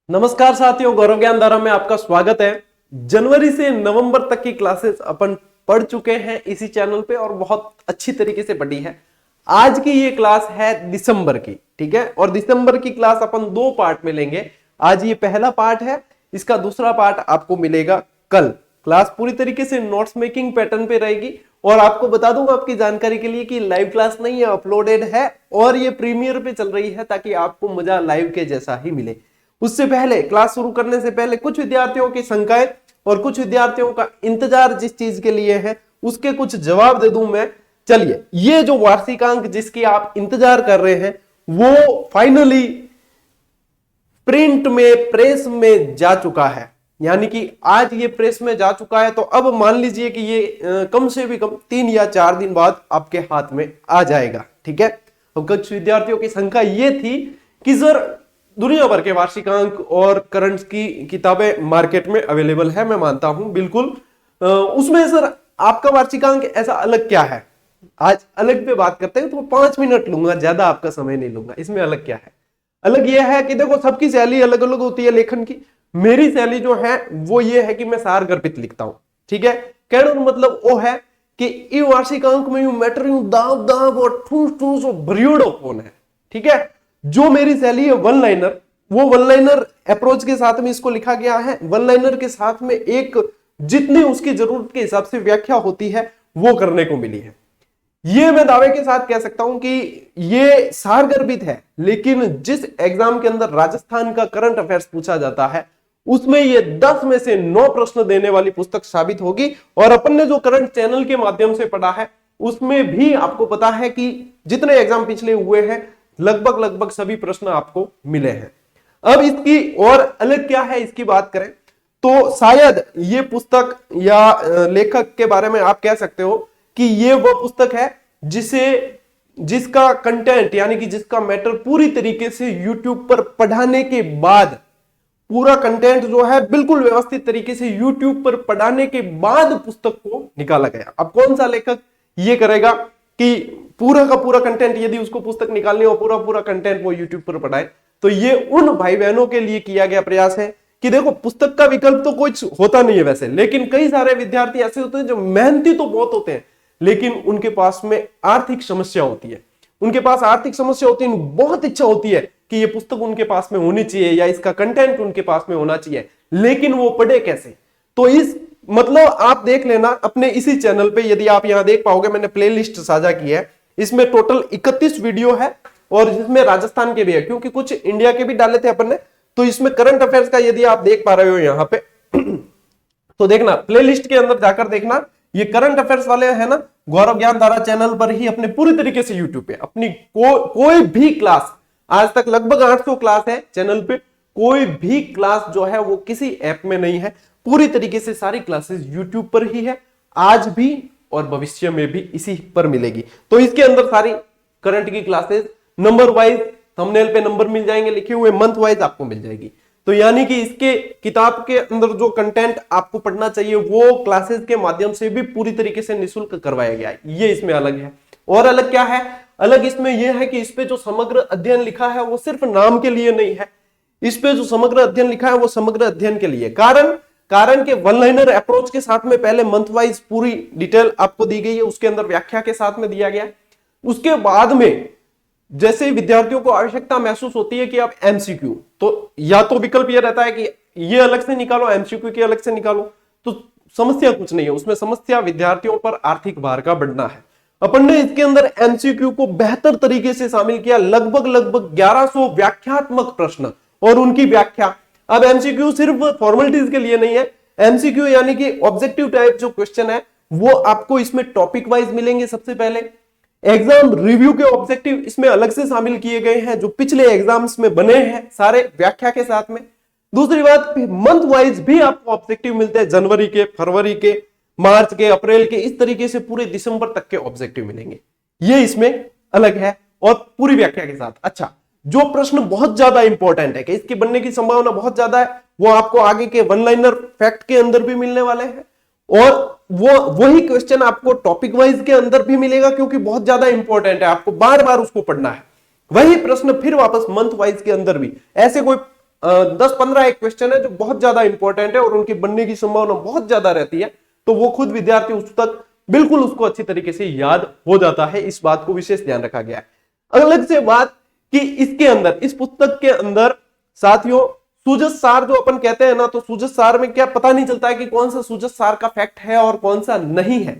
नमस्कार साथियों, गौरव ज्ञान धारा में आपका स्वागत है। जनवरी से नवंबर तक की क्लासेस अपन पढ़ चुके हैं इसी चैनल पे और बहुत अच्छी तरीके से पढ़ी है। आज की ये क्लास है दिसंबर की, ठीक है। और दिसंबर की क्लास अपन दो पार्ट में लेंगे। आज ये पहला पार्ट है, इसका दूसरा पार्ट आपको मिलेगा कल। क्लास पूरी तरीके से नोट्स मेकिंग पैटर्न पे रहेगी और आपको बता दूंगा आपकी जानकारी के लिए कि लाइव क्लास नहीं है, अपलोडेड है और ये प्रीमियर पे चल रही है ताकि आपको मजा लाइव के जैसा ही मिले। उससे पहले, क्लास शुरू करने से पहले कुछ विद्यार्थियों की शंकाएं और कुछ विद्यार्थियों का इंतजार जिस चीज के लिए है उसके कुछ जवाब दे दूं मैं। चलिए, ये जो वार्षिकांक जिसकी आप इंतजार कर रहे हैं वो फाइनली प्रिंट में, प्रेस में जा चुका है, यानी कि आज ये प्रेस में जा चुका है। तो अब मान लीजिए कि ये कम से भी कम 3 या 4 दिन बाद आपके हाथ में आ जाएगा, ठीक है। अब कुछ विद्यार्थियों की शंका ये थी कि सर दुनिया भर के वार्षिकांक और करंट्स की किताबें मार्केट में अवेलेबल है, मैं मानता हूं बिल्कुल। उसमें सर आपका वार्षिकांक ऐसा अलग क्या है? आज अलग पे बात करते हैं, तो 5 मिनट लूंगा, ज्यादा आपका समय नहीं लूंगा। इसमें अलग क्या है? अलग यह है कि देखो, सबकी शैली अलग अलग होती है लेखन की। मेरी शैली जो है वो ये है कि मैं सार गर्भित लिखता हूं, ठीक है। कहने का मतलब वो है कि ये वार्षिकांक में यूं मैटर यूं दाब दाब और ठूस ठूस और भरियोड़ो कौन है, ठीक है। जो मेरी शैली है वन लाइनर, वो वन लाइनर अप्रोच के साथ में इसको लिखा गया है। वन लाइनर के साथ में एक जितनी उसकी जरूरत के हिसाब से व्याख्या होती है वो करने को मिली है। ये मैं दावे के साथ कह सकता हूं कि ये सारगर्भित है, लेकिन जिस एग्जाम के अंदर राजस्थान का करंट अफेयर्स पूछा जाता है उसमें ये 10 में से 9 प्रश्न देने वाली पुस्तक साबित होगी। और अपन ने जो करंट चैनल के माध्यम से पढ़ा है उसमें भी आपको पता है कि जितने एग्जाम पिछले हुए हैं लगभग सभी प्रश्न आपको मिले हैं। अब इसकी और अलग क्या है, इसकी बात करें तो शायद ये पुस्तक या लेखक के बारे में आप कह सकते हो कि ये वो पुस्तक है जिसका कंटेंट यानी कि जिसका मैटर पूरी तरीके से YouTube पर पढ़ाने के बाद, पूरा कंटेंट जो है बिल्कुल व्यवस्थित तरीके से YouTube पर पढ़ाने के बाद पुस्तक को निकाला गया। अब कौन सा लेखक ये करेगा कि पूरा का पूरा कंटेंट, यदि उसको पुस्तक निकालनी हो पूरा कंटेंट वो YouTube पर पढ़ाए? तो ये उन भाई बहनों के लिए किया गया प्रयास है कि देखो, पुस्तक का विकल्प तो कुछ होता नहीं है वैसे, लेकिन कई सारे विद्यार्थी ऐसे होते हैं जो मेहनती तो बहुत होते हैं लेकिन उनके पास में आर्थिक समस्या होती है। उनके पास आर्थिक समस्या होती है, बहुत इच्छा होती है कि ये पुस्तक उनके पास में होनी चाहिए या इसका कंटेंट उनके पास में होना चाहिए, लेकिन वो पढ़े कैसे? तो इस मतलब आप देख लेना अपने इसी चैनल पे, यदि आप यहां देख पाओगे मैंने प्लेलिस्ट साझा की है, इसमें टोटल 31 वीडियो है और इसमें राजस्थान के भी है क्योंकि कुछ इंडिया के भी डाले थे अपन ने। तो इसमें करंट अफेयर्स का यदि आप देख पा रहे हो यहां पे तो देखना प्लेलिस्ट के अंदर जाकर देखना, ये करंट अफेयर्स वाले है ना, गौरव ज्ञान धारा चैनल पर ही अपने पूरी तरीके से यूट्यूब पे अपनी कोई भी क्लास, आज तक लगभग 800 क्लास है चैनल पे, कोई भी क्लास जो है वो किसी ऐप में नहीं है। पूरी तरीके से सारी क्लासेस यूट्यूब पर ही है, आज भी और भविष्य में भी इसी पर मिलेगी। तो इसके अंदर सारी करंट की क्लासेस नंबर वाइज, थंबनेल पे नंबर मिल जाएंगे लिखे हुए, मंथ वाइज आपको मिल जाएगी। तो यानी कि इसके किताब के अंदर जो कंटेंट आपको पढ़ना चाहिए वो क्लासेस के माध्यम से भी पूरी तरीके से निःशुल्क करवाया गया है। ये इसमें अलग है। और अलग क्या है? अलग इसमें यह है कि इस पे जो समग्र अध्ययन लिखा है वो सिर्फ नाम के लिए नहीं है। इस पे जो समग्र अध्ययन लिखा है वो समग्र अध्ययन के लिए, कारण के वन लाइनर अप्रोच के साथ में पहले मंथ वाइज पूरी डिटेल आपको दी गई है, उसके अंदर व्याख्या के साथ में दिया गया। उसके बाद में जैसे विद्यार्थियों को आवश्यकता महसूस होती है कि आप एमसीक्यू, तो या तो विकल्प यह रहता है कि ये अलग से निकालो, एमसीक्यू के अलग से निकालो, तो समस्या कुछ नहीं है उसमें। समस्या विद्यार्थियों पर आर्थिक भार का बढ़ना है। अपन ने इसके अंदर एमसीक्यू को बेहतर तरीके से शामिल किया, लगभग 1100 व्याख्यात्मक प्रश्न और उनकी व्याख्या। अब एमसीक्यू सिर्फ फॉर्मेलिटीज के लिए नहीं है, एमसीक्यू यानी कि ऑब्जेक्टिव टाइप जो क्वेश्चन है वो आपको इसमें टॉपिक वाइज मिलेंगे। सबसे पहले एग्जाम रिव्यू के ऑब्जेक्टिव इसमें अलग से शामिल किए गए हैं जो पिछले एग्जाम्स में बने हैं सारे व्याख्या के साथ में। दूसरी बात, मंथ वाइज भी आपको ऑब्जेक्टिव मिलते हैं, जनवरी के, फरवरी के, मार्च के, अप्रैल के, इस तरीके से पूरे दिसंबर तक के ऑब्जेक्टिव मिलेंगे। ये इसमें अलग है और पूरी व्याख्या के साथ। अच्छा, जो प्रश्न बहुत ज्यादा इंपॉर्टेंट है कि इसके बनने की संभावना बहुत ज्यादा है, वो आपको आगे के वन लाइनर फैक्ट के अंदर भी मिलने वाले हैं और वही क्वेश्चन आपको टॉपिक वाइज के अंदर भी मिलेगा क्योंकि बहुत ज्यादा इंपॉर्टेंट है, आपको बार बार उसको पढ़ना है। वही प्रश्न फिर वापस मंथ वाइज के अंदर भी, ऐसे कोई 10-15 एक क्वेश्चन है जो बहुत ज्यादा इंपॉर्टेंट है और उनके बनने की संभावना बहुत ज्यादा रहती है, तो वो खुद विद्यार्थी उस तक बिल्कुल उसको अच्छी तरीके से याद हो जाता है। इस बात को विशेष ध्यान रखा गया है। अलग से बात कि इसके अंदर, इस पुस्तक के अंदर साथियों सूजत सार जो अपन कहते हैं ना, तो सूजत सार में क्या पता नहीं चलता है कि कौन सा सूजत सार का फैक्ट है और कौन सा नहीं है।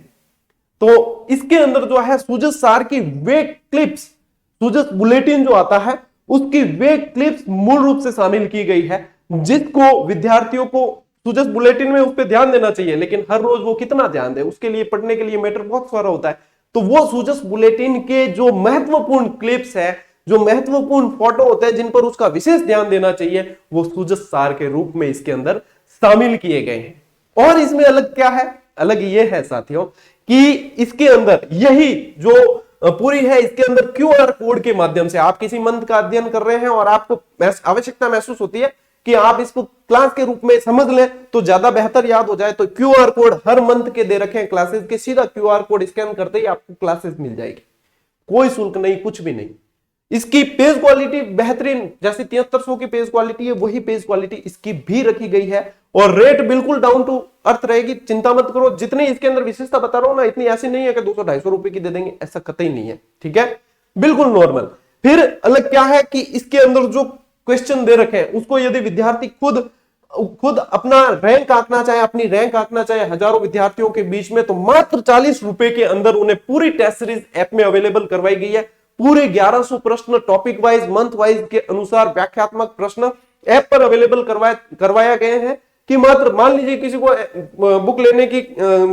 तो इसके अंदर जो है सूजत सार की वे क्लिप्स, सूजत बुलेटिन जो आता है उसकी वे क्लिप्स मूल रूप से शामिल की गई है, जिसको विद्यार्थियों को सूजत बुलेटिन में उस पर ध्यान देना चाहिए, लेकिन हर रोज वो कितना ध्यान दे, उसके लिए पढ़ने के लिए मैटर बहुत सारा होता है। तो वो सूजत बुलेटिन के जो महत्वपूर्ण क्लिप्स है, जो महत्वपूर्ण फोटो होते हैं जिन पर उसका विशेष ध्यान देना चाहिए, वो सूजत सार के रूप में इसके अंदर शामिल किए गए हैं। और इसमें अलग क्या है, अलग ये है साथियों कि इसके अंदर यही जो पूरी है, इसके अंदर क्यूआर कोड के माध्यम से आप किसी मंत्र का अध्ययन कर रहे हैं और आपको आवश्यकता महसूस होती है कि आप इसको क्लास के रूप में समझ लें तो ज्यादा बेहतर याद हो जाए, तो क्यूआर कोड हर मंथ के दे रखे हैं क्लासेस के, सीधा क्यूआर कोड स्कैन करते ही आपको क्लासेस मिल जाएगी, कोई शुल्क नहीं, कुछ भी नहीं। इसकी पेज क्वालिटी बेहतरीन, जैसे 7300 की पेज क्वालिटी है वही पेज क्वालिटी इसकी भी रखी गई है, और रेट बिल्कुल डाउन टू अर्थ रहेगी, चिंता मत करो। जितनी इसके अंदर विशेषता बता रहा हूं ना, इतनी ऐसी नहीं है कि 200-250 रुपए की दे देंगे, ऐसा कतई नहीं है, ठीक है, बिल्कुल नॉर्मल। फिर अलग क्या है कि इसके अंदर जो क्वेश्चन दे रखे हैं उसको यदि विद्यार्थी खुद अपना रैंक आंकना चाहे, अपनी रैंक आंकना चाहे हजारों विद्यार्थियों के बीच में, तो मात्र 40 रुपए के अंदर उन्हें पूरी टेस्ट सीरीज ऐप में अवेलेबल करवाई गई है। पूरे 1100 प्रश्न टॉपिक वाइज, मंथ वाइज के अनुसार व्याख्यात्मक प्रश्न ऐप पर अवेलेबल करवाया गए हैं कि मात्र मान लीजिए किसी को बुक लेने की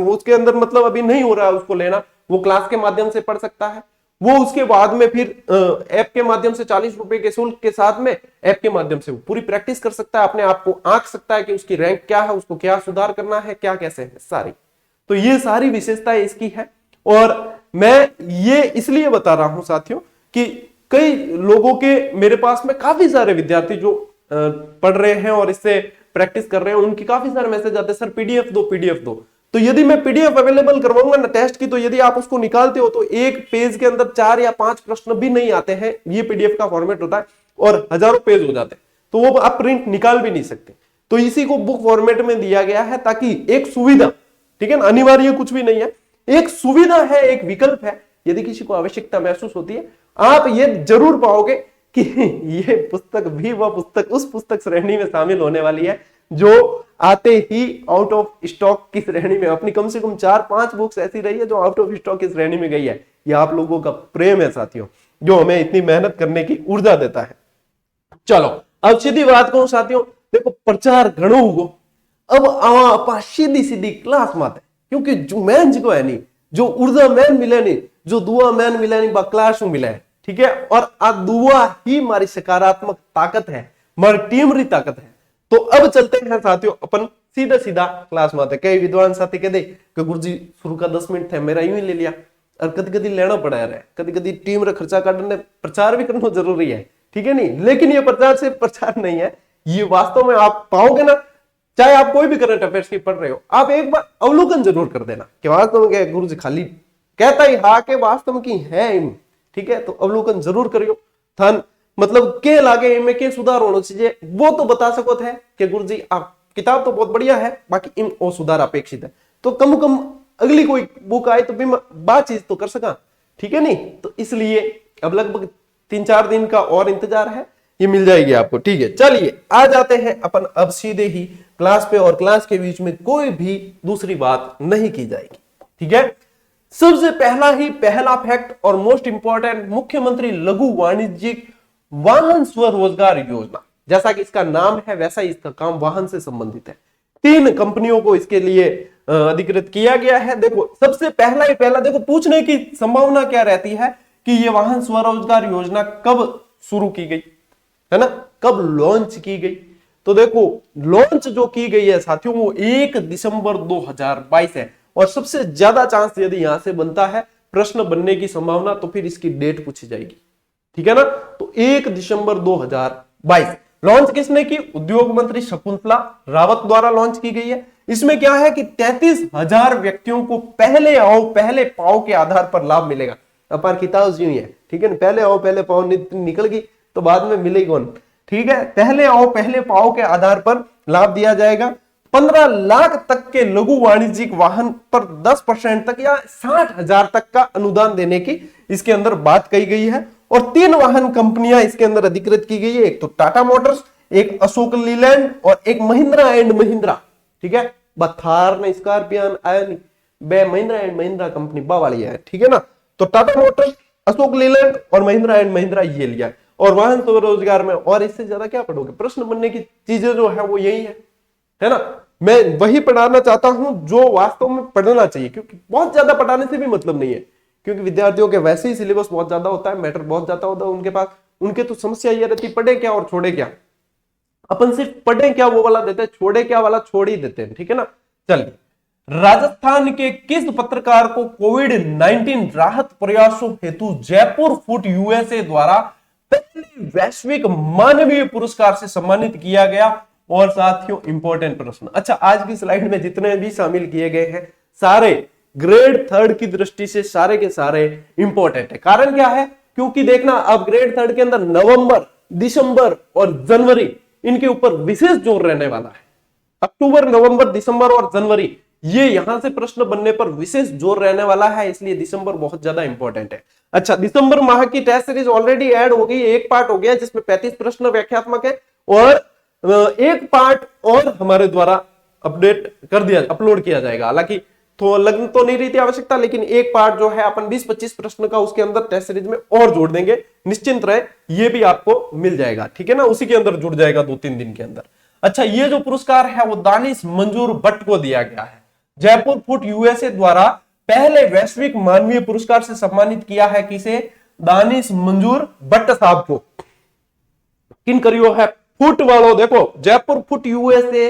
उसके अंदर मतलब अभी नहीं हो रहा है उसको लेना, वो क्लास के माध्यम से पढ़ सकता है, वो उसके बाद में फिर ऐप के माध्यम से 40 रुपए के शुल्क के साथ में ऐप के माध्यम से वो पूरी प्रैक्टिस कर सकता है, अपने आप को आंक सकता है कि उसकी रैंक क्या है, उसको क्या सुधार करना है, क्या कैसे है सारी। तो ये सारी विशेषताएं इसकी है। और मैं ये इसलिए बता रहा हूं साथियों कि कई लोगों के, मेरे पास में काफी सारे विद्यार्थी जो पढ़ रहे हैं और इससे प्रैक्टिस कर रहे हैं, उनकी काफी सारे मैसेज आते हैं, सर पीडीएफ दो, पीडीएफ दो। तो यदि मैं पीडीएफ अवेलेबल करवाऊंगा ना टेस्ट की, तो यदि आप उसको निकालते हो तो एक पेज के अंदर 4 या 5 प्रश्न भी नहीं आते हैं, ये पीडीएफ का फॉर्मेट होता है, और हजारों पेज हो जाते हैं, तो वो आप प्रिंट निकाल भी नहीं सकते। तो इसी को बुक फॉर्मेट में दिया गया है ताकि एक सुविधा, ठीक है ना, अनिवार्य कुछ भी नहीं है, एक सुविधा है, एक विकल्प है। यदि किसी को आवश्यकता महसूस होती है, आप ये जरूर पाओगे कि ये पुस्तक भी वह पुस्तक उस पुस्तक श्रेणी में शामिल होने वाली है जो आते ही आउट ऑफ स्टॉक की श्रेणी में, अपनी कम से कम 4-5 बुक्स ऐसी रही है जो आउट ऑफ स्टॉक की श्रेणी में गई है। ये आप लोगों का प्रेम है साथियों, जो हमें इतनी मेहनत करने की ऊर्जा देता है। चलो अब सीधी बात कहूं साथियों, देखो प्रचार घणो हुगो, अब आवा अपा सीधी सीधी क्लास माते, क्योंकि जो मैन जिको है नहीं, जो ऊर्जा मैन मिले नहीं, जो दुआ मैन मिले नहीं, बा क्लास में मिले, ठीक है। और आ दुआ ही हमारी सकारात्मक ताकत है, हमारी टीम री ताकत है। तो अब चलते हैं साथियों अपन सीधा सीधा क्लास में आते। कई विद्वान साथी कहते कि गुरुजी शुरू का 10 मिनट थे, मेरा यूं ही ले लिया, और कदी कदी लेना पड़ा है, कदी कदी टीम रे खर्चा काटने प्रचार भी करना जरूरी है, ठीक है नहीं, लेकिन ये प्रचार से प्रचार नहीं है, ये वास्तव में आप पाओगे ना, चाहे आप कोई भी करंट अफेयर्स की पढ़ रहे हो, आप एक बार अवलोकन जरूर कर देना कि वास्तव में गुरु जी खाली कहता ही हा के वास्तव की है, ठीक है। तो अवलोकन जरूर करियो, थान मतलब के लागे इनमें के सुधार होना चाहिए, वो तो बता सको थे कि गुरु जी आप किताब तो बहुत बढ़िया है, बाकी इन और सुधार अपेक्षित है, तो कम कम अगली कोई बुक आए तो भी बात चीज तो कर सका, ठीक है नहीं। तो इसलिए अब लगभग 3-4 दिन का और इंतजार है, ये मिल जाएगी आपको, ठीक है। चलिए आ जाते हैं अपन अब सीधे ही क्लास पे, और क्लास के बीच में कोई भी दूसरी बात नहीं की जाएगी, ठीक है। सबसे पहला फैक्ट और मोस्ट इंपॉर्टेंट, मुख्यमंत्री लघु वाणिज्यिक वाहन स्वरोजगार योजना, जैसा कि इसका नाम है वैसा ही इसका काम वाहन से संबंधित है। 3 कंपनियों को इसके लिए अधिकृत किया गया है। देखो सबसे पहला देखो पूछने की संभावना क्या रहती है कि ये वाहन स्वरोजगार योजना कब शुरू की गई है ना, कब लॉन्च की गई। तो देखो लॉन्च जो की गई है साथियों वो 1 दिसंबर 2022 है, और सबसे ज्यादा चांस यदि यहां से बनता है प्रश्न बनने की संभावना, तो फिर इसकी डेट पूछी जाएगी, ठीक है ना। तो 1 दिसंबर 2022 लॉन्च किसने की, उद्योग मंत्री शकुंतला रावत द्वारा लॉन्च की गई है। इसमें क्या है कि 33,000 व्यक्तियों को पहले आओ पहले पाओ के आधार पर लाभ मिलेगा। अपार किताब यूं है, ठीक है ना, पहले आओ पहले पाओ निकल गई तो बाद में मिलेगी कौन, ठीक है, पहले आओ पहले पाओ के आधार पर लाभ दिया जाएगा। 15 लाख तक के लघु वाणिज्यिक वाहन पर 10% तक या 60,000 तक का अनुदान देने की इसके अंदर बात कही गई है। और 3 वाहन कंपनियां इसके अंदर अधिकृत की गई है, एक तो टाटा मोटर्स, एक अशोक लीलैंड और एक महिंद्रा एंड महिंद्रा। ठीक है, थार ने स्कॉर्पियन आया नहीं, बे महिंद्रा एंड महिंद्रा कंपनी बा वाली है। ठीक है ना, तो टाटा मोटर्स, अशोक लीलैंड और महिंद्रा एंड महिंद्रा ये लिया है। और वाहन स्वरोजगार में और इससे ज्यादा क्या पढ़ोगे, प्रश्न बनने की चीजें जो है वो यही है ना। मैं वही पढ़ाना चाहता हूं जो वास्तव में पढ़ना चाहिए, क्योंकि बहुत ज्यादा पढ़ाने से भी मतलब नहीं है, क्योंकि विद्यार्थियों के वैसे ही सिलेबस बहुत ज्यादा होता है, मैटर बहुत ज्यादा होता है उनके पास। उनके तो समस्या ये रहती, पढ़े क्या और छोड़े क्या। अपन सिर्फ पढ़े क्या वो वाला देते हैं, छोड़े क्या वाला छोड़ ही देते हैं। ठीक है ना। चलिए, राजस्थान के किस पत्रकार को कोविड-19 राहत प्रयासों हेतु जयपुर फुट यूएसए द्वारा पहले वैश्विक मानवीय पुरस्कार से सम्मानित किया गया। और साथियों इंपॉर्टेंट प्रश्न, अच्छा आज की स्लाइड में जितने भी शामिल किए गए हैं सारे ग्रेड 3 की दृष्टि से सारे के सारे इंपॉर्टेंट है। कारण क्या है, क्योंकि देखना अब ग्रेड 3 के अंदर नवंबर, दिसंबर और जनवरी इनके ऊपर विशेष जोर रहने वाला है। अक्टूबर, नवंबर, दिसंबर और जनवरी ये यहां से प्रश्न बनने पर विशेष जोर रहने वाला है, इसलिए दिसंबर बहुत ज्यादा इंपॉर्टेंट है। अच्छा, दिसंबर माह की टेस्ट सीरीज ऑलरेडी ऐड हो गई, एक पार्ट हो गया जिसमें 35 प्रश्न व्याख्यात्मक है और एक पार्ट और हमारे द्वारा अपडेट कर दिया, अपलोड किया जाएगा। हालांकि तो लग तो नहीं रही थी आवश्यकता, लेकिन एक पार्ट जो है अपन 20-25 प्रश्न का उसके अंदर टेस्ट सीरीज में और जोड़ देंगे, निश्चिंत रहे, ये भी आपको मिल जाएगा। ठीक है ना, उसी के अंदर जुड़ जाएगा 2-3 दिन के अंदर। अच्छा, ये जो पुरस्कार है वो दानिश मंजूर भट्ट को दिया गया है। जयपुर फुट यूएसए द्वारा पहले वैश्विक मानवीय पुरस्कार से सम्मानित किया है किसे, दानिश मंजूर भट्ट साहब को। किन करियो है, फुट वालों, देखो जयपुर फुट यूएसए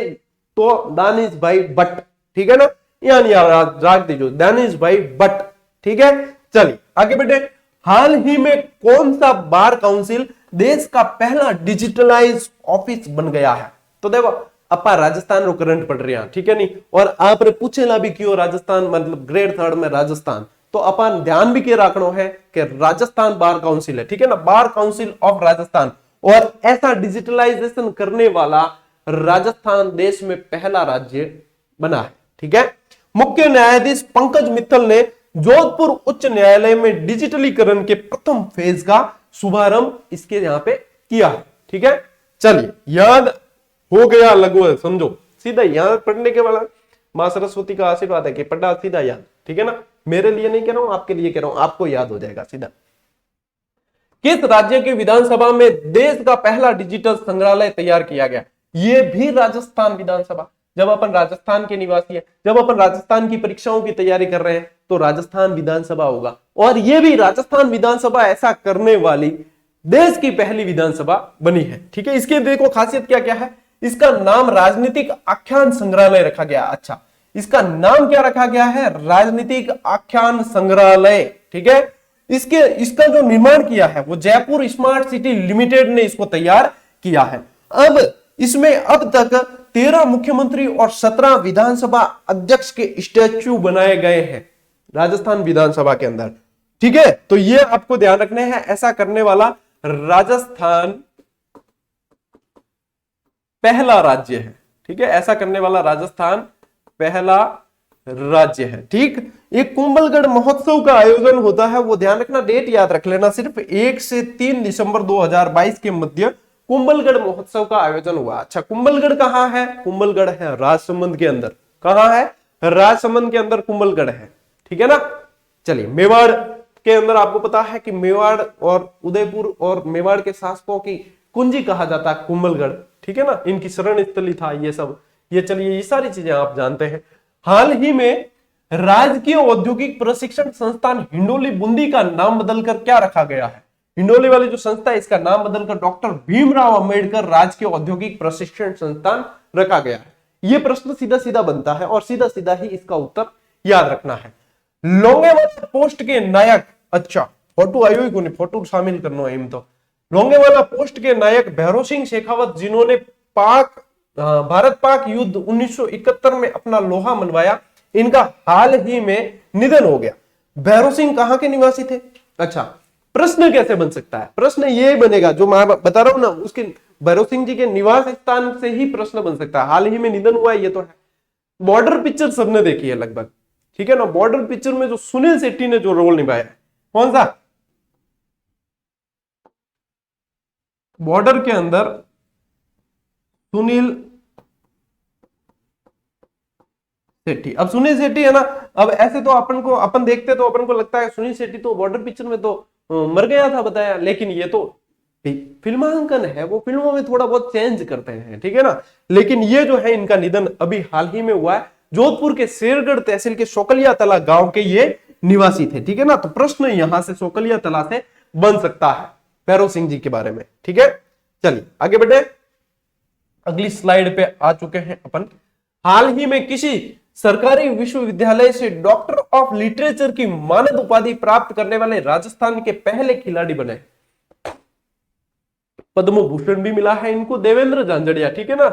तो दानिश भाई भट्ट। ठीक है ना, यानी राख दीजिए दानिश भाई भट्ट। ठीक है, चलिए आगे बढ़े। हाल ही में कौन सा बार काउंसिल देश का पहला डिजिटलाइज ऑफिस बन गया है। तो देखो अपा राजस्थान रो करंट पढ़ रहे हैं, ठीक है नहीं, और आप पूछेला भी क्यों राजस्थान, मतलब ग्रेड 3 में राजस्थान, तो अपन ध्यान भी के रखना है कि राजस्थान बार काउंसिल है। ठीक है ना, बार काउंसिल ऑफ राजस्थान, और ऐसा डिजिटलाइजेशन करने वाला राजस्थान देश में पहला राज्य बना है। ठीक है, मुख्य न्यायाधीश पंकज मित्तल ने जोधपुर उच्च न्यायालय में डिजिटलीकरण के प्रथम फेज का शुभारंभ इसके यहां पे किया है। ठीक है, चलिए याद हो गया लगभग, समझो सीधा याद पढ़ने के वाला मां सरस्वती का आशीर्वाद है कि पढ़ा सीधा याद। ठीक है ना, मेरे लिए नहीं कह रहा हूं, आपके लिए कह रहा हूं, आपको याद हो जाएगा सीधा। किस राज्य की विधानसभा में देश का पहला डिजिटल संग्रहालय तैयार किया गया, ये भी राजस्थान विधानसभा। जब अपन राजस्थान के निवासी हैं, जब अपन राजस्थान की परीक्षाओं की तैयारी कर रहे हैं तो राजस्थान विधानसभा होगा, और ये भी राजस्थान विधानसभा ऐसा करने वाली देश की पहली विधानसभा बनी है। ठीक है, इसकी देखो खासियत क्या क्या है, इसका नाम राजनीतिक आख्यान संग्रहालय रखा गया। अच्छा, इसका नाम क्या रखा गया है, राजनीतिक आख्यान संग्रहालय। ठीक है, इसका जो निर्माण किया है वो जयपुर स्मार्ट सिटी लिमिटेड ने इसको तैयार किया है। अब इसमें अब तक 13 मुख्यमंत्री और 17 विधानसभा अध्यक्ष के स्टैच्यू बनाए गए हैं राजस्थान विधानसभा के अंदर। ठीक है, तो ये आपको ध्यान रखने हैं, ऐसा करने वाला राजस्थान पहला राज्य है। ठीक है, ऐसा करने वाला राजस्थान पहला राज्य है। ठीक, एक कुंभलगढ़ महोत्सव का आयोजन होता है, वो ध्यान रखना, डेट याद रख लेना, सिर्फ 1 से 3 दिसंबर 2022 के मध्य कुंभलगढ़ महोत्सव का आयोजन हुआ। अच्छा, कुंभलगढ़ कहां है, कुंभलगढ़ है राजसमंद के अंदर। कहां है, राजसमंद के अंदर कुंभलगढ़ है। ठीक है ना, चलिए मेवाड़ के अंदर आपको पता है कि मेवाड़ और उदयपुर और मेवाड़ के शासकों की कुंजी कहा जाता है कुंभलगढ़। ठीक है ना, इनकी शरण स्थली था ये सब, ये चलिए ये सारी चीजें आप जानते हैं। हाल ही में राजकीय औद्योगिक प्रशिक्षण संस्थान हिंडोली बूंदी का नाम बदलकर क्या रखा गया है, हिंडोली वाली जो संस्था है इसका नाम बदलकर डॉक्टर भीमराव अंबेडकर राजकीय औद्योगिक प्रशिक्षण संस्थान रखा गया है। यह प्रश्न सीधा सीधा बनता है और सीधा सीधा ही इसका उत्तर याद रखना है। लोंगेवाला पोस्ट के नायक, अच्छा फोटो आई हुई को फोटो शामिल करना है, तो लोंगेवाला पोस्ट के नायक भैरव सिंह शेखावत, जिन्होंने भारत पाक युद्ध 1971 में अपना लोहा मनवाया, इनका हाल ही में निधन हो गया। भैरव सिंह कहां के निवासी थे। अच्छा, प्रश्न कैसे बन सकता है, प्रश्न ये बनेगा जो मैं बता रहा हूं ना, उसके भैरव सिंह जी के निवास स्थान से ही प्रश्न बन सकता है। हाल ही में निधन हुआ है ये तो है। बॉर्डर पिक्चर सबने देखी है लगभग, ठीक है ना। बॉर्डर पिक्चर में जो सुनील शेट्टी ने जो रोल निभाया है, कौन सा, बॉर्डर के अंदर सुनील शेट्टी। अब सुनील शेट्टी है ना, अब ऐसे तो अपन देखते तो अपन को लगता है सुनील शेट्टी तो बॉर्डर पिक्चर में तो मर गया था बताया, लेकिन ये तो फिल्मांकन है, वो फिल्मों में थोड़ा बहुत चेंज करते हैं, ठीक है ना। लेकिन ये जो है इनका निधन अभी हाल ही में हुआ है। जोधपुर के शेरगढ़ तहसील के सोकलिया तला गांव के ये निवासी थे, ठीक है ना। तो प्रश्न यहां से सोकलिया तला से बन सकता है भैरव सिंह जी के बारे में, ठीक है। चलिए आगे बढ़े, अगली स्लाइड पे आ चुके हैं अपन। हाल ही में किसी सरकारी विश्वविद्यालय से डॉक्टर ऑफ लिटरेचर की मानद उपाधि प्राप्त करने वाले राजस्थान के पहले खिलाड़ी बने। पद्म भूषण भी मिला है इनको, देवेंद्र झांझड़िया, ठीक है ना,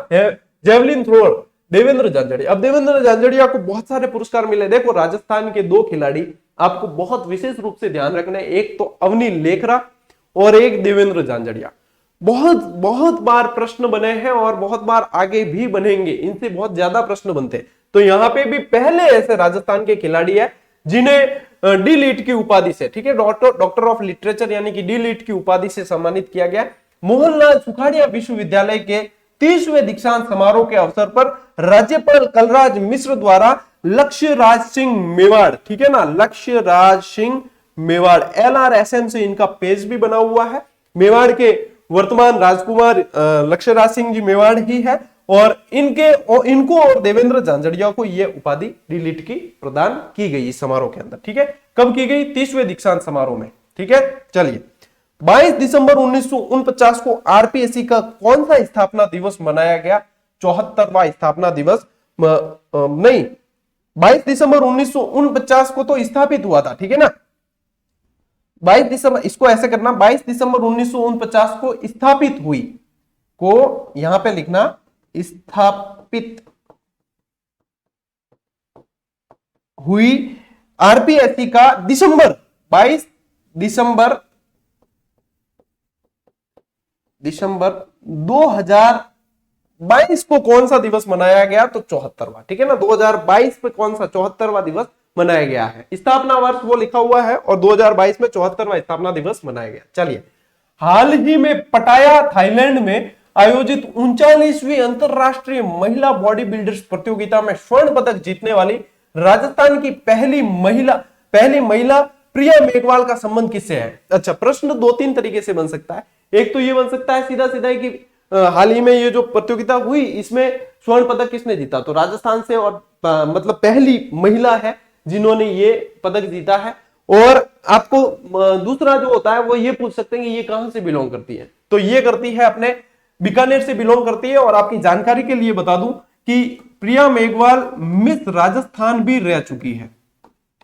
जेवलिन थ्रोअर देवेंद्र झांझड़िया। अब देवेंद्र झांझड़िया को बहुत सारे पुरस्कार मिले। देखो राजस्थान के दो खिलाड़ी आपको बहुत विशेष रूप से ध्यान रखना है, एक तो अवनी लेखरा और एक देवेंद्र झांझड़िया। बहुत बहुत बार प्रश्न बने हैं और बहुत बार आगे भी बनेंगे, इनसे बहुत ज्यादा प्रश्न बनते हैं। तो यहाँ पे भी पहले ऐसे राजस्थान के खिलाड़ी है जिन्हें डी लीट की उपाधि से, ठीक है, डॉक्टर ऑफ लिटरेचर यानी कि डी लीट की उपाधि से सम्मानित किया गया। मोहनलाल सुखाड़िया विश्वविद्यालय के 30वें दीक्षांत समारोह के अवसर पर राज्यपाल कलराज मिश्र द्वारा लक्ष्य राज सिंह मेवाड़, ठीक है ना, लक्ष्य राज सिंह मेवाड़, LRSM से इनका पेज भी बना हुआ है। मेवाड़ के वर्तमान राजकुमार लक्ष्य राज सिंह जी मेवाड़ ही है और इनको और देवेंद्र झांझड़िया को यह उपाधि डी की प्रदान की गई इस समारोह के अंदर, ठीक है। कब की गई, 30वें दीक्षांत समारोह में, ठीक है। चलिए 22 दिसंबर 1949 को आरपीएससी का कौन सा स्थापना दिवस मनाया गया, 74वां स्थापना दिवस, नहीं 22 दिसंबर 1949 को तो स्थापित हुआ था, ठीक है ना। 22 दिसंबर, इसको ऐसे करना, 22 दिसंबर 1949 को स्थापित हुई, को यहां पे लिखना स्थापित हुई आरपीएससी का 22 दिसंबर 2022 को कौन सा दिवस मनाया गया, तो 74वां, ठीक है ना। 2022 पे कौन सा 74वां दिवस मनाया गया है। स्थापना वर्ष वो लिखा हुआ है और 2022 में 74वां स्थापना दिवस मनाया गया। चलिए हाल ही में पटाया थाईलैंड में आयोजित 39वीं अंतरराष्ट्रीय महिला बॉडी बिल्डर्स प्रतियोगिता में स्वर्ण पदक जीतने वाली राजस्थान की पहली महिला प्रिया मेघवाल का संबंध किससे है। अच्छा, प्रश्न दो तीन तरीके से बन सकता है। एक तो ये बन सकता है सीधा सीधा कि हाल ही में ये जो प्रतियोगिता हुई इसमें स्वर्ण पदक किसने जीता, तो राजस्थान से, और मतलब पहली महिला है जिन्होंने ये पदक जीता है। और आपको दूसरा जो होता है वो ये पूछ सकते हैं कि ये कहां से बिलोंग करती है, तो ये करती है अपने बीकानेर से बिलोंग करती है। और आपकी जानकारी के लिए बता दूं कि प्रिया मेघवाल मिस राजस्थान भी रह चुकी है,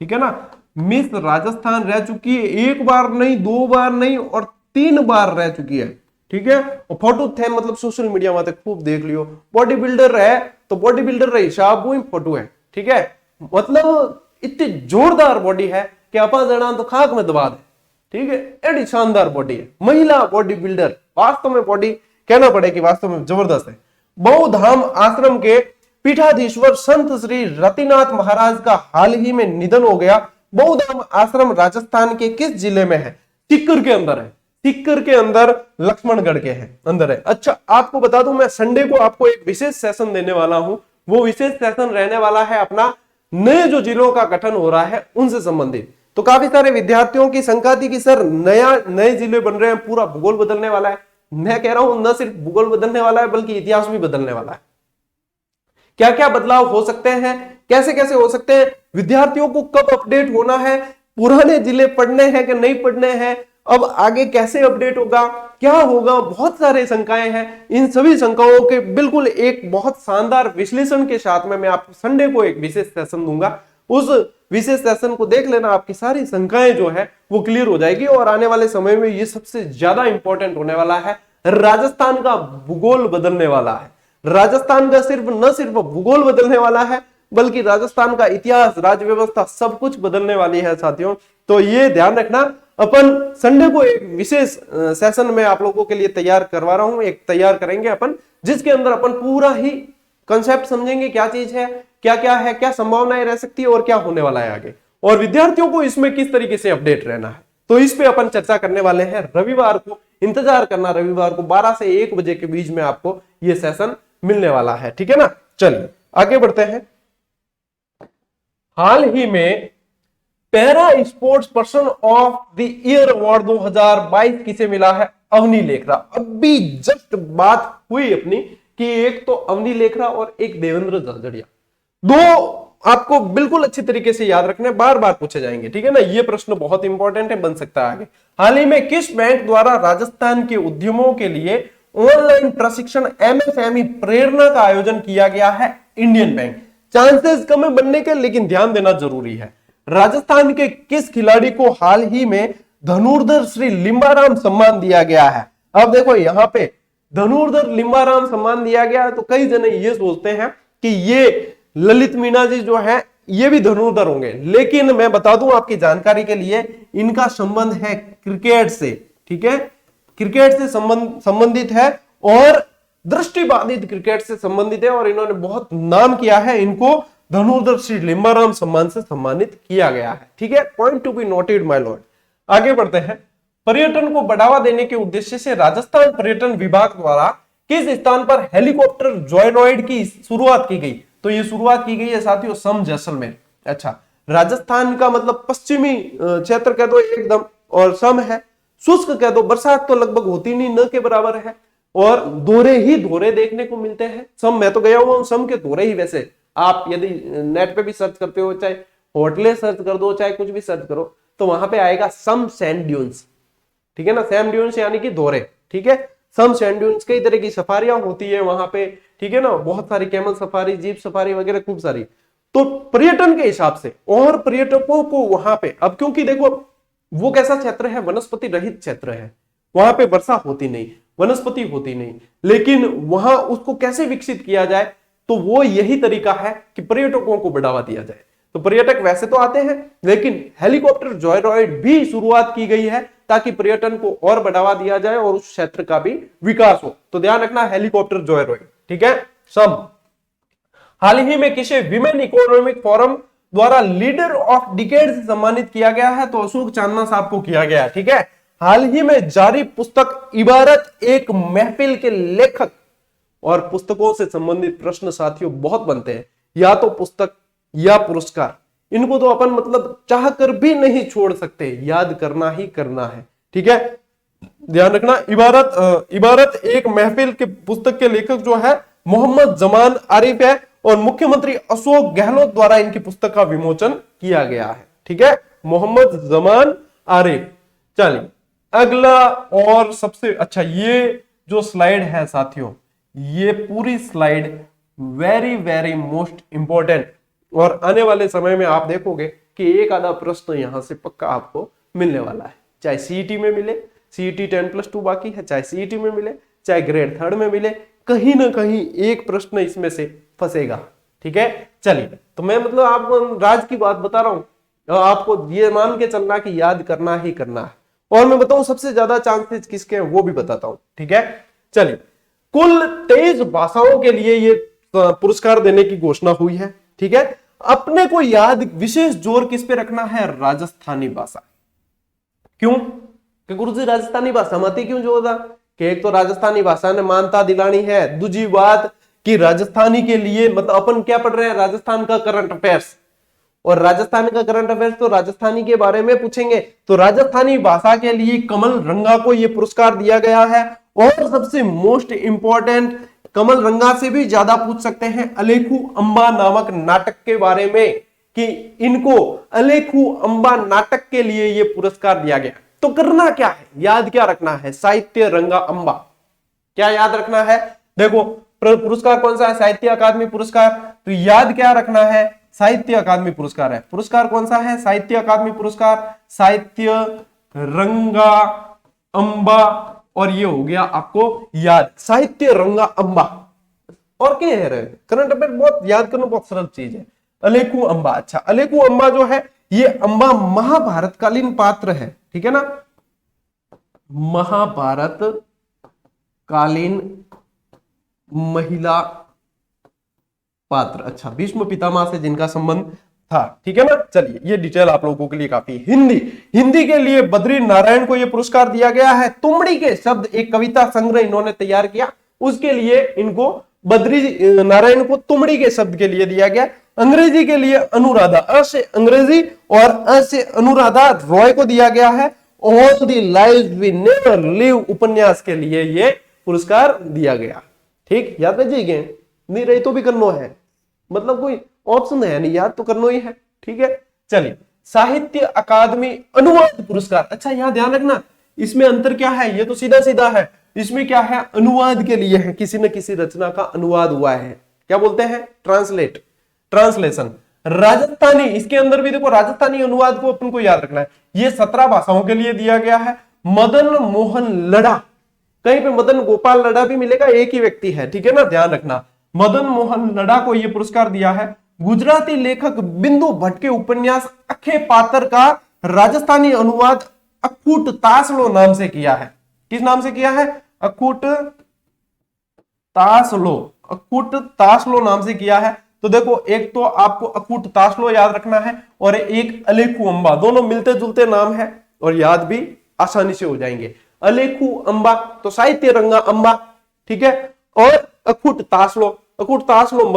ठीक है ना। मिस राजस्थान रह चुकी है, एक बार नहीं, दो बार नहीं और 3 बार रह चुकी है, ठीक है। और फोटो थे, मतलब सोशल मीडिया में खूब देख लियो। बॉडी बिल्डर है तो बॉडी बिल्डर रही शाबू फोटो है, ठीक है। मतलब इतनी जोरदार बॉडी है कि अपा जना तो खाक में दबा दे, ठीक है। एडी शानदार बॉडी है, महिला बॉडी बिल्डर, वास्तव में बॉडी कहना पड़े कि वास्तव में जबरदस्त है। बहुधाम आश्रम के पीठाधीश्वर संत श्री रतिनाथ महाराज का हाल ही में निधन हो गया। बहुधाम आश्रम राजस्थान के किस जिले में है, सीकर के अंदर है, सीकर के अंदर लक्ष्मणगढ़ के है अंदर है। अच्छा, आपको बता दूं मैं संडे को आपको एक विशेष सेशन देने वाला हूं। वो विशेष सेशन रहने वाला है अपना नए जो जिलों का गठन हो रहा है उनसे संबंधित। तो काफी सारे विद्यार्थियों की शंका थी कि सर नए जिले बन रहे हैं, पूरा भूगोल बदलने वाला है। मैं कह रहा हूं न सिर्फ भूगोल बदलने वाला है बल्कि इतिहास भी बदलने वाला है। क्या क्या बदलाव हो सकते हैं, कैसे कैसे हो सकते हैं, विद्यार्थियों को कब अपडेट होना है, पुराने जिले पढ़ने हैं कि नहीं पढ़ने हैं, अब आगे कैसे अपडेट होगा, क्या होगा, बहुत सारे शंकाएं हैं। इन सभी शंकाओं के बिल्कुल एक बहुत शानदार विश्लेषण के साथ में मैं आपको संडे को एक विशेष सेशन दूंगा। उस विशेष सेशन को देख लेना, आपकी सारी शंकाएं जो है वो क्लियर हो जाएगी। और आने वाले समय में ये सबसे ज्यादा इंपॉर्टेंट होने वाला है, राजस्थान का भूगोल बदलने वाला है। राजस्थान का न सिर्फ भूगोल बदलने वाला है बल्कि राजस्थान का इतिहास, राज्य व्यवस्था सब कुछ बदलने वाली है साथियों। तो ये ध्यान रखना, अपन संडे को एक विशेष सेशन में आप लोगों के लिए तैयार करवा रहा हूं, एक तैयार करेंगे अपन, जिसके अंदर अपन पूरा ही कंसेप्ट समझेंगे, क्या चीज है, क्या क्या है, क्या संभावनाएं रह सकती है और क्या होने वाला है आगे, और विद्यार्थियों को इसमें किस तरीके से अपडेट रहना है। तो इस पे अपन चर्चा करने वाले हैं रविवार को। इंतजार करना, रविवार को 12 से 1 बजे के बीच में आपको यह सेशन मिलने वाला है, ठीक है ना। चलिए आगे बढ़ते हैं। हाल ही में para sports person of the year award 2022 किसे मिला है? अवनी लेखरा। अभी जस्ट बात हुई अपनी कि एक तो अवनी लेखरा और एक देवेंद्र झाझड़िया, दो आपको बिल्कुल अच्छी तरीके से याद रखने, बार बार पूछे जाएंगे, ठीक है ना। ये प्रश्न बहुत इंपॉर्टेंट है, बन सकता है आगे। हाल ही में किस बैंक द्वारा राजस्थान के उद्यमों के लिए ऑनलाइन प्रशिक्षण एमएसएमई प्रेरणा का आयोजन किया गया है? Indian bank. चांसेस कम है बनने के, लेकिन ध्यान देना जरूरी है। राजस्थान के किस खिलाड़ी को हाल ही में धनुर्धर श्री लिंबाराम सम्मान दिया गया है? अब देखो यहां पे धनुर्धर लिंबाराम सम्मान दिया गया है, तो कई जने ये सोचते हैं कि ये ललित मीणा जी जो है ये भी धनुर्धर होंगे, लेकिन मैं बता दूं आपकी जानकारी के लिए, इनका संबंध है क्रिकेट से, ठीक है, क्रिकेट से संबंधित है और दृष्टिबाधित क्रिकेट से संबंधित है, और इन्होंने बहुत नाम किया है। इनको धनुर्धर श्री लिंबाराम सम्मान से सम्मानित किया गया है, ठीक है। Point to be noted my Lord. आगे बढ़ते हैं। पर्यटन को बढ़ावा देने के उद्देश्य से राजस्थान पर्यटन विभाग द्वारा किस स्थान पर हेलीकॉप्टर जॉयराइड की शुरुआत की गई? तो ये शुरुआत की गई है साथियों सम जैसलमेर। अच्छा, राजस्थान का मतलब पश्चिमी क्षेत्र कह दो एकदम, और सम है, शुष्क कह दो, बरसात तो लगभग होती नहीं, न के बराबर है, और दोहरे ही दोहरे देखने को मिलते हैं। सम मैं तो गया हुआ हूं, सम के दोहरे ही, वैसे आप यदि नेट पे भी सर्च करते हो, चाहे होटलें सर्च कर दो, चाहे कुछ भी सर्च करो, तो वहां पे आएगा सम सैंड ड्यून्स, ठीक है ना। सैंड ड्यून्स यानी कि दोहरे, ठीक है। सम सैंड ड्यून्स कई तरह की सफारियां होती है वहां पे, ठीक है ना, बहुत सारी कैमल सफारी, जीप सफारी वगैरह खूब सारी। तो पर्यटन के हिसाब से और पर्यटकों को वहां पे, अब क्योंकि देखो वो कैसा क्षेत्र है, वनस्पति रहित क्षेत्र है, वहां पे वर्षा होती नहीं, वनस्पति होती नहीं, लेकिन वहां उसको कैसे विकसित किया जाए, तो वो यही तरीका है कि पर्यटकों को बढ़ावा दिया जाए। तो पर्यटक वैसे तो आते हैं, लेकिन हेलीकॉप्टर जॉयराइड भी शुरुआत की गई है ताकि पर्यटन को और बढ़ावा दिया जाए और उस क्षेत्र का भी विकास हो। तो ध्यान रखना, हेलीकॉप्टर जॉयराइड, ठीक है। सम हाल ही में किसे विमेन इकोनॉमिक फोरम द्वारा लीडर ऑफ डिकेड से सम्मानित किया गया है? तो अशोक चांदना साहब को किया गया, ठीक है। हाल ही में जारी पुस्तक इबारत एक महफिल के लेखक और पुस्तकों से संबंधित प्रश्न साथियों बहुत बनते हैं, या तो पुस्तक या पुरस्कार, इनको तो अपन मतलब चाह कर भी नहीं छोड़ सकते, याद करना ही करना है, ठीक है। ध्यान रखना, इबारत एक महफिल के पुस्तक के लेखक जो है मोहम्मद जमान आरिफ है, और मुख्यमंत्री अशोक गहलोत द्वारा इनकी पुस्तक का विमोचन किया गया है, ठीक है, मोहम्मद जमान आरिफ। चलिए अगला और सबसे अच्छा, ये जो स्लाइड है साथियों, ये पूरी slide very very most important, और आने वाले समय में आप देखोगे कि एक आधा प्रश्न यहां से पक्का आपको मिलने वाला है, चाहे सीईटी में मिले, सीईटी 10+2 बाकी है, चाहे सीईटी में मिले, चाहे ग्रेड 3 में मिले, कहीं ना कहीं एक प्रश्न इसमें से फंसेगा, ठीक है। चलिए, तो मैं मतलब आपको राज की बात बता रहा हूं, आपको ये मान के चलना कि याद करना ही करना है, और मैं बताऊं सबसे ज्यादा चांसेस किसके हैं वो भी बताता हूं, ठीक है। चलिए, कुल 23 भाषाओं के लिए ये पुरस्कार देने की घोषणा हुई है, ठीक है। अपने को याद विशेष जोर किस पे रखना है? राजस्थानी भाषा। क्यों? कि गुरुजी राजस्थानी भाषा मत ही क्यों जोर था? कि एक तो राजस्थानी भाषा ने मान्यता दिलानी है, दूसरी बात कि राजस्थानी के लिए मतलब अपन क्या पढ़ रहे हैं, राजस्थान का करंट अफेयर्स, और राजस्थान का करंट अफेयर्स तो राजस्थानी के बारे में पूछेंगे, तो राजस्थानी भाषा के लिए कमल रंगा को यह पुरस्कार दिया गया है। और सबसे मोस्ट इंपॉर्टेंट, कमल रंगा से भी ज्यादा पूछ सकते हैं अलेखू अंबा नामक नाटक के बारे में, कि इनको अलेखू अंबा नाटक के लिए यह पुरस्कार दिया गया। तो करना क्या है, याद क्या रखना है? साहित्य रंगा अंबा। क्या याद रखना है? देखो पुरस्कार कौन सा है? साहित्य अकादमी पुरस्कार। तो याद क्या रखना है? साहित्य अकादमी पुरस्कार है। पुरस्कार कौन सा है? साहित्य अकादमी पुरस्कार, साहित्य रंगा अंबा, और ये हो गया आपको याद, साहित्य रंगा अंबा। और क्या है करंट अफेयर बहुत याद करना बहुत सरल चीज है। अलेखू अंबा। अच्छा, अलेखू अंबा जो है ये अंबा महाभारत कालीन पात्र है, ठीक है ना, महाभारत कालीन महिला पात्र। अच्छा, भीष्म पितामह से जिनका संबंध था, ठीक है ना। चलिए, ये डिटेल आप लोगों के लिए काफी। हिंदी के लिए बद्री नारायण को यह पुरस्कार दिया गया है। तुमड़ी के शब्द एक कविता संग्रह इन्होंने तैयार किया, उसके लिए इनको बद्री नारायण को तुमड़ी के शब्द के लिए दिया गया। अंग्रेजी के लिए अनुराधा, अ से अंग्रेजी और अ से अनुराधा रॉय को दिया गया है। All the lives we never live उपन्यास के लिए ये पुरस्कार दिया गया। ठीक, याद रखिए, नहीं रही तो भी करना है, मतलब कोई ऑप्शन है नहीं, याद तो करना ही है, ठीक है। चलिए, साहित्य अकादमी अनुवाद पुरस्कार। अच्छा, यहां ध्यान रखना, इसमें अंतर क्या है, ये तो सीधा सीधा है, इसमें क्या है, अनुवाद के लिए है, किसी न किसी रचना का अनुवाद हुआ है, क्या बोलते हैं, ट्रांसलेशन। राजस्थानी, इसके अंदर भी देखो राजस्थानी अनुवाद को अपन को याद रखना है, ये 17 भाषाओं के लिए दिया गया है। मदन मोहन लड़ा, कहीं पे मदन गोपाल लड़ा भी मिलेगा, एक ही व्यक्ति है, ठीक है ना, ध्यान रखना। मदन मोहन लड़ा को यह पुरस्कार दिया है। गुजराती लेखक बिंदु भट्ट के उपन्यास अखे पातर का राजस्थानी अनुवाद अखूट तासलो नाम से किया है। किस नाम से किया है, अखूट तासलो नाम से किया है। तो देखो, एक तो आपको अखूट तासलो याद रखना है और एक अलेखू अंबा, दोनों मिलते जुलते नाम है और याद भी आसानी से हो जाएंगे। अलेखू अंबा तो साहित्य रंगा अंबा, ठीक है, और अखूट तासलो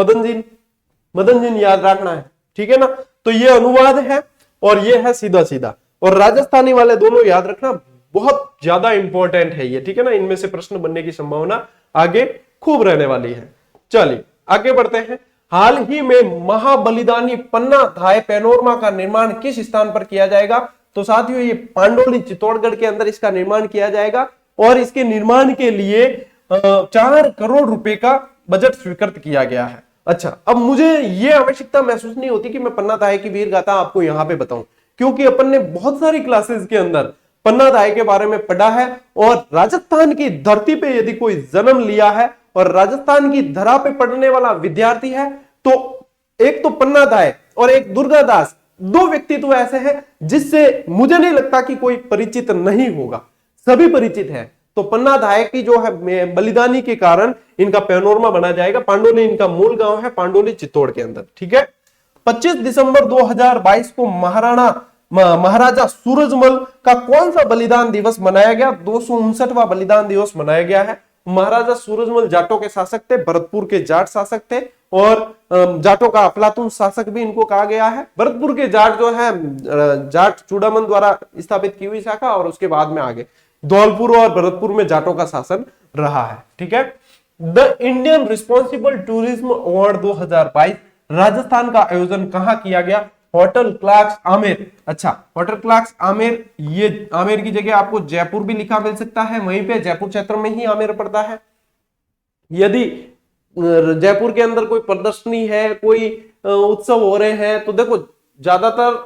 मदन जी याद रखना है, ठीक है ना। तो ये अनुवाद है और ये है सीधा सीधा, और राजस्थानी वाले दोनों याद रखना, बहुत ज्यादा इंपॉर्टेंट है ये, ठीक है ना। इनमें से प्रश्न बनने की संभावना आगे खूब रहने वाली है। चलिए आगे बढ़ते हैं। हाल ही में महाबलिदानी पन्ना धाय पैनोरमा का निर्माण किस स्थान पर किया जाएगा? तो साथियों, ये पांडोली चित्तौड़गढ़ के अंदर इसका निर्माण किया जाएगा और इसके निर्माण के लिए 4 करोड़ रुपए का बजट स्वीकृत किया गया है। अच्छा, अब मुझे ये आवश्यकता महसूस नहीं होती कि मैं पन्ना धाय की वीर गाथा आपको यहां पे बताऊं, क्योंकि अपन ने बहुत सारी क्लासेस के अंदर पन्ना धाय के बारे में पढ़ा है। और राजस्थान की धरती पे यदि कोई जन्म लिया है और राजस्थान की धरा पे पढ़ने वाला विद्यार्थी है, तो एक तो पन्ना धाय और एक दुर्गादास, 2 व्यक्तित्व ऐसे हैं जिससे मुझे नहीं लगता कि कोई परिचित नहीं होगा, सभी परिचित हैं। तो पन्ना धाय की जो है बलिदानी के कारण इनका पैनोरमा बना जाएगा। पांडोली इनका मूल गांव है, पांडोली चित्तौड़ के अंदर, ठीक है। 25 दिसंबर 2022 को महाराजा सूरजमल का कौन सा बलिदान दिवस मनाया गया? 259वां बलिदान दिवस मनाया गया है। महाराजा सूरजमल जाटों के शासक थे, भरतपुर के जाट शासक थे और जाटों का अफलातून शासक भी इनको कहा गया है। भरतपुर के जाट जो है जाट चूड़ामन द्वारा स्थापित की हुई शाखा, और उसके बाद में आगे धौलपुर और भरतपुर में जाटों का शासन रहा है, ठीक है। The Indian responsible tourism award 2022 Rajasthan का आयोजन कहां किया गया? Hotel Clarks Amer. अच्छा, होटल क्लार्क्स आमेर, ये आमेर की जगह आपको जयपुर भी लिखा मिल सकता है, वहीं पे जयपुर क्षेत्र में ही आमेर पड़ता है। यदि जयपुर के अंदर कोई प्रदर्शनी है, कोई उत्सव हो रहे हैं, तो देखो ज्यादातर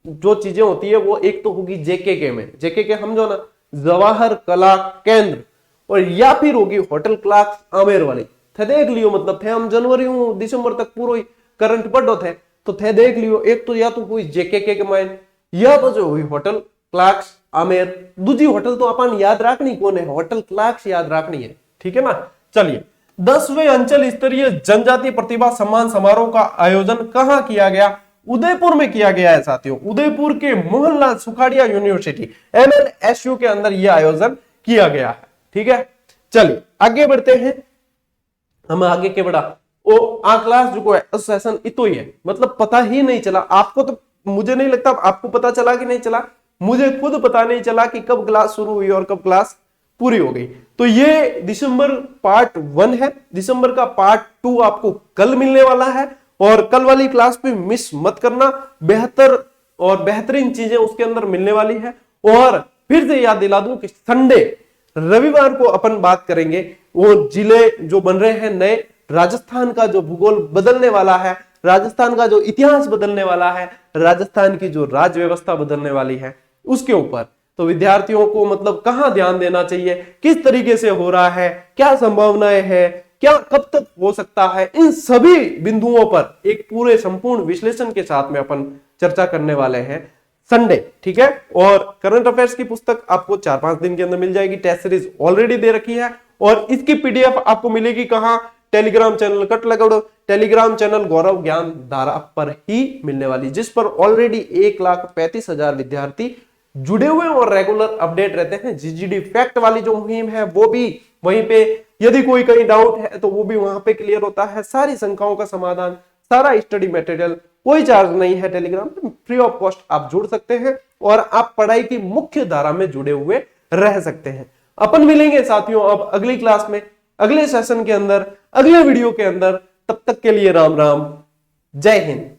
जो चीजें होती है वो एक तो होगी जेकेके में, जेकेके हम जो ना जवाहर कला केंद्र, और या फिर होगी होटल क्लार्क्स आमेर वाली। थे देख लियो, मतलब थे हम जनवरी दिसंबर तक पूरा करंट पढ़ो थे, तो थे देख लियो, एक तो या तो कोई जेकेके के माइन, या तो जो हुई होटल क्लार्क्स आमेर। दूसरी होटल तो अपन याद रखनी कौन है, होटल क्लार्क्स याद रखनी है, ठीक है ना। चलिए, 10वें अंचल स्तरीय जनजातीय प्रतिभा सम्मान समारोह का आयोजन कहां किया गया? उदयपुर में किया गया है साथियों, उदयपुर के मोहनलाल सुखाड़िया यूनिवर्सिटी MLSU के अंदर यह आयोजन किया गया है, ठीक है। चलिए आगे बढ़ते हैं, हम आगे के बढ़ा ओ आ क्लास जो है सेशन इतो ही है, मतलब पता ही नहीं चला आपको, तो मुझे नहीं लगता आपको पता चला कि नहीं चला, मुझे खुद पता नहीं चला कि कब क्लास शुरू हुई और कब क्लास पूरी हो गई। तो ये दिसंबर पार्ट 1 है, दिसंबर का पार्ट 2 आपको कल मिलने वाला है, और कल वाली क्लास पे मिस मत करना, बेहतर और बेहतरीन चीजें उसके अंदर मिलने वाली है। और फिर से याद दिला दूं कि संडे रविवार को अपन बात करेंगे वो जिले जो बन रहे हैं नए, राजस्थान का जो भूगोल बदलने वाला है, राजस्थान का जो इतिहास बदलने वाला है, राजस्थान की जो राज्य व्यवस्था बदलने वाली है, उसके ऊपर। तो विद्यार्थियों को मतलब कहां ध्यान देना चाहिए, किस तरीके से हो रहा है, क्या संभावनाएं हैं, क्या कब तक हो सकता है, इन सभी बिंदुओं पर एक पूरे संपूर्ण विश्लेषण के साथ में अपन चर्चा करने वाले हैं संडे, ठीक है। और करंट अफेयर्स की पुस्तक आपको 4-5 दिन के अंदर मिल जाएगी। टेस्ट सीरीज ऑलरेडी दे रखी है और इसकी पीडीएफ आपको मिलेगी कहां? टेलीग्राम चैनल कट लगड़ो, टेलीग्राम चैनल गौरव ज्ञान धारा पर ही मिलने वाली, जिस पर ऑलरेडी 1,35,000 विद्यार्थी जुड़े हुए और रेगुलर अपडेट रहते हैं। जीजीडी फैक्ट वाली जो मुहिम है वो भी वहीं पे, यदि कोई कहीं डाउट है तो वो भी वहां पे क्लियर होता है। सारी शंकाओं का समाधान, सारा स्टडी मटेरियल, कोई चार्ज नहीं है। टेलीग्राम पे फ्री ऑफ कॉस्ट आप जुड़ सकते हैं और आप पढ़ाई की मुख्य धारा में जुड़े हुए रह सकते हैं। अपन मिलेंगे साथियों अब अगली क्लास में, अगले सेशन के अंदर, अगले वीडियो के अंदर। तब तक के लिए राम राम, जय हिंद।